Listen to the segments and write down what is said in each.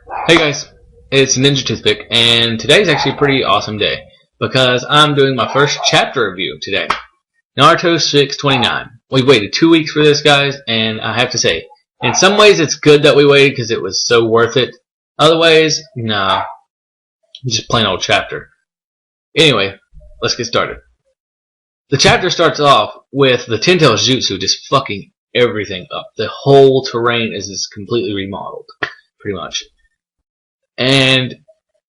Hey guys, it's Ninja Toothpick, and today's actually a pretty awesome day because I'm doing my first chapter review today. Naruto 629. We waited 2 weeks for this, guys, and I have to say, in some ways it's good that we waited because it was so worth it. Other ways, nah, just plain old chapter. Anyway, let's get started. The chapter starts off with the Ten Tails Jutsu just fucking everything up. The whole terrain is just completely remodeled, pretty much. And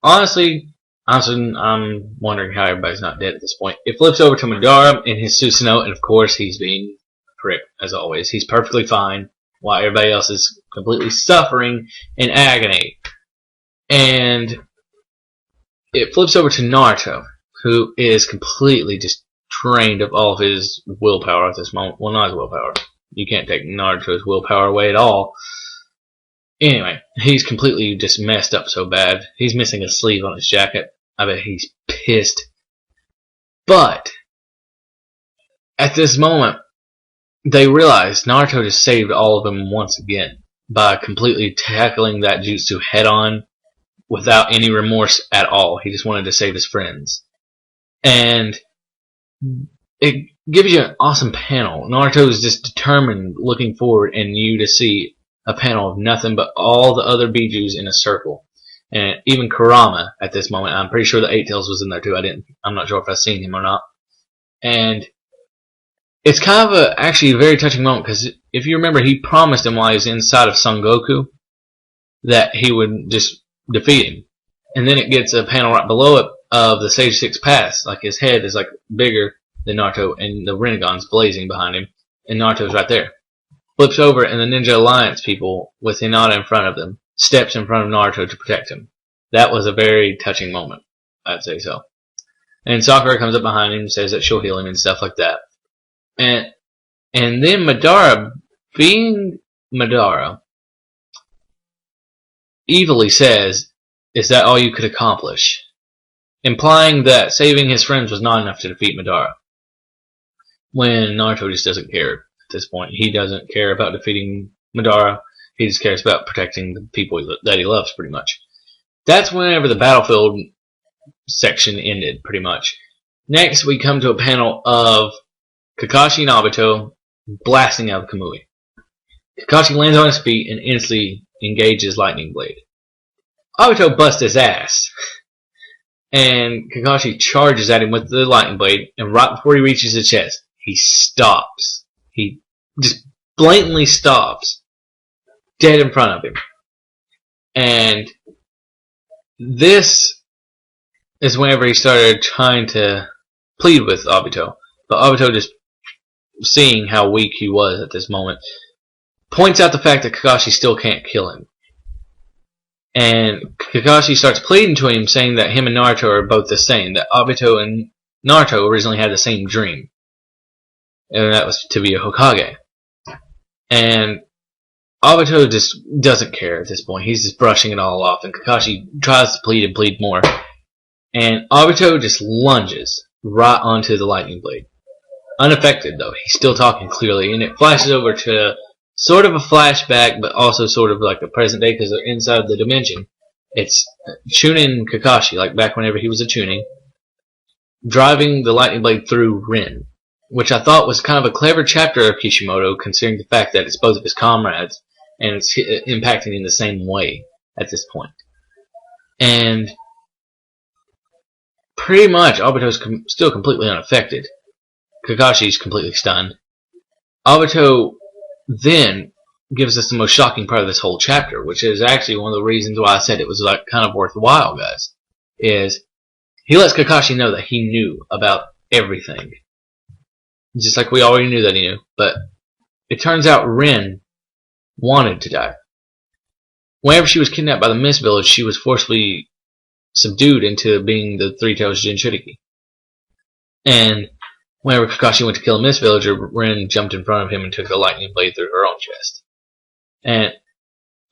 honestly, I'm wondering how everybody's not dead at this point. It flips over to Madara in his Susanoo, and of course he's being a prick, as always. He's perfectly fine, while everybody else is completely suffering in agony. And it flips over to Naruto, who is completely just drained of all of his willpower at this moment. Well, not his willpower. You can't take Naruto's willpower away at all. Anyway, he's completely just messed up so bad. He's missing a sleeve on his jacket. I bet he's pissed. But at this moment, they realize Naruto just saved all of them once again by completely tackling that jutsu head on without any remorse at all. He just wanted to save his friends. And it gives you an awesome panel. Naruto is just determined, looking forward, and you to see a panel of nothing but all the other Bijus in a circle. And even Kurama at this moment. I'm pretty sure the Eight Tails was in there too. I'm not sure if I've seen him or not. And it's kind of actually a very touching moment because if you remember, he promised him while he was inside of Son Goku that he would just defeat him. And then it gets a panel right below it of the Sage 6 Pass. Like his head is like bigger than Naruto and the Rinnegan's blazing behind him. And Naruto's right there. Flips over and the Ninja Alliance people with Hinata in front of them steps in front of Naruto to protect him. That was a very touching moment. I'd say so. And Sakura comes up behind him and says that she'll heal him and stuff like that. And then Madara, being Madara, evilly says, "Is that all you could accomplish?" Implying that saving his friends was not enough to defeat Madara. When Naruto just doesn't care at this point. He doesn't care about defeating Madara. He just cares about protecting the people that he loves, pretty much. That's whenever the battlefield section ended, pretty much. Next, we come to a panel of Kakashi and Obito blasting out of Kamui. Kakashi lands on his feet and instantly engages Lightning Blade. Obito busts his ass. And Kakashi charges at him with the Lightning Blade, and right before he reaches his chest, he stops. He just blatantly stops dead in front of him. And this is whenever he started trying to plead with Obito. But Obito, just seeing how weak he was at this moment, points out the fact that Kakashi still can't kill him. And Kakashi starts pleading to him, saying that him and Naruto are both the same. That Obito and Naruto originally had the same dream. And that was to be a Hokage. And Obito just doesn't care at this point. He's just brushing it all off. And Kakashi tries to plead and plead more. And Obito just lunges right onto the Lightning Blade. Unaffected, though. He's still talking clearly. And it flashes over to sort of a flashback, but also sort of like the present day because they're inside the dimension. It's Chunin Kakashi, like back whenever he was a Chunin, driving the Lightning Blade through Rin. Which I thought was kind of a clever chapter of Kishimoto, considering the fact that it's both of his comrades, and it's impacting in the same way at this point. And pretty much, Obito's still completely unaffected. Kakashi's completely stunned. Obito then gives us the most shocking part of this whole chapter, which is actually one of the reasons why I said it was like kind of worthwhile, guys. Is he lets Kakashi know that he knew about everything. Just like we already knew that he knew. But it turns out Rin wanted to die. Whenever she was kidnapped by the Mist Village, she was forcibly subdued into being the Three-Tails Jinchuriki. And whenever Kakashi went to kill a Mist Villager, Rin jumped in front of him and took the Lightning Blade through her own chest. And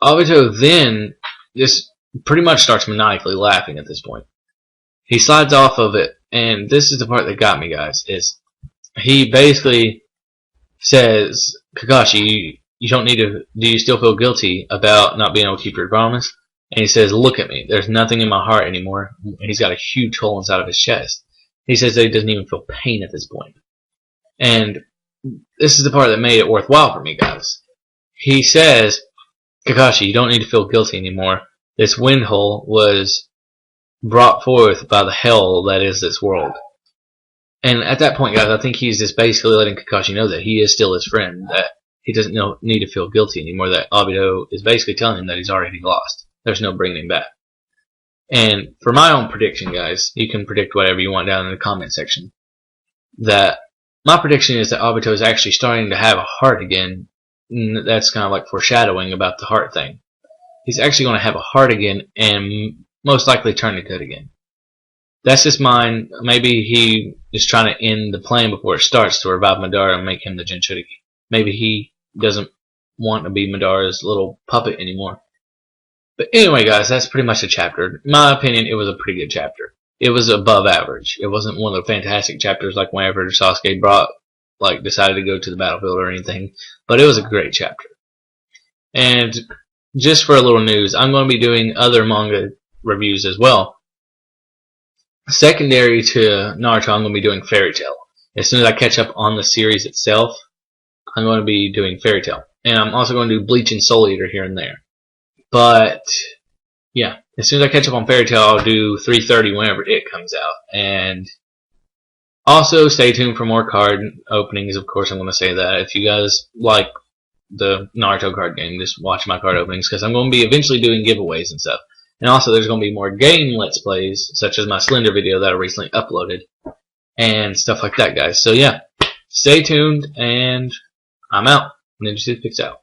Obito then just pretty much starts maniacally laughing at this point. He slides off of it, and this is the part that got me, guys, is he basically says, Kakashi, you don't need to, do you still feel guilty about not being able to keep your promise? And he says, look at me. There's nothing in my heart anymore. And he's got a huge hole inside of his chest. He says that he doesn't even feel pain at this point. And this is the part that made it worthwhile for me, guys. He says, Kakashi, you don't need to feel guilty anymore. This wind hole was brought forth by the hell that is this world. And at that point, guys, I think he's just basically letting Kakashi know that he is still his friend, that he doesn't need to feel guilty anymore, that Obito is basically telling him that he's already lost. There's no bringing him back. And for my own prediction, guys, you can predict whatever you want down in the comment section, that my prediction is that Obito is actually starting to have a heart again. That's kind of like foreshadowing about the heart thing. He's actually going to have a heart again and most likely turn to good again. That's just mine. Maybe he is trying to end the plan before it starts to revive Madara and make him the Jinchuriki. Maybe he doesn't want to be Madara's little puppet anymore. But anyway, guys, that's pretty much the chapter. In my opinion, it was a pretty good chapter. It was above average. It wasn't one of the fantastic chapters like whenever Sasuke decided to go to the battlefield or anything. But it was a great chapter. And just for a little news, I'm going to be doing other manga reviews as well. Secondary to Naruto, I'm going to be doing Fairy Tail. As soon as I catch up on the series itself, I'm going to be doing Fairy Tail. And I'm also going to do Bleach and Soul Eater here and there. But, yeah, as soon as I catch up on Fairy Tail, I'll do 330 whenever it comes out. And also, stay tuned for more card openings. Of course, I'm going to say that. If you guys like the Naruto card game, just watch my card openings, because I'm going to be eventually doing giveaways and stuff. And also, there's going to be more game Let's Plays, such as my Slender video that I recently uploaded, and stuff like that, guys. So, yeah, stay tuned, and I'm out. Ninja Toothpicks out.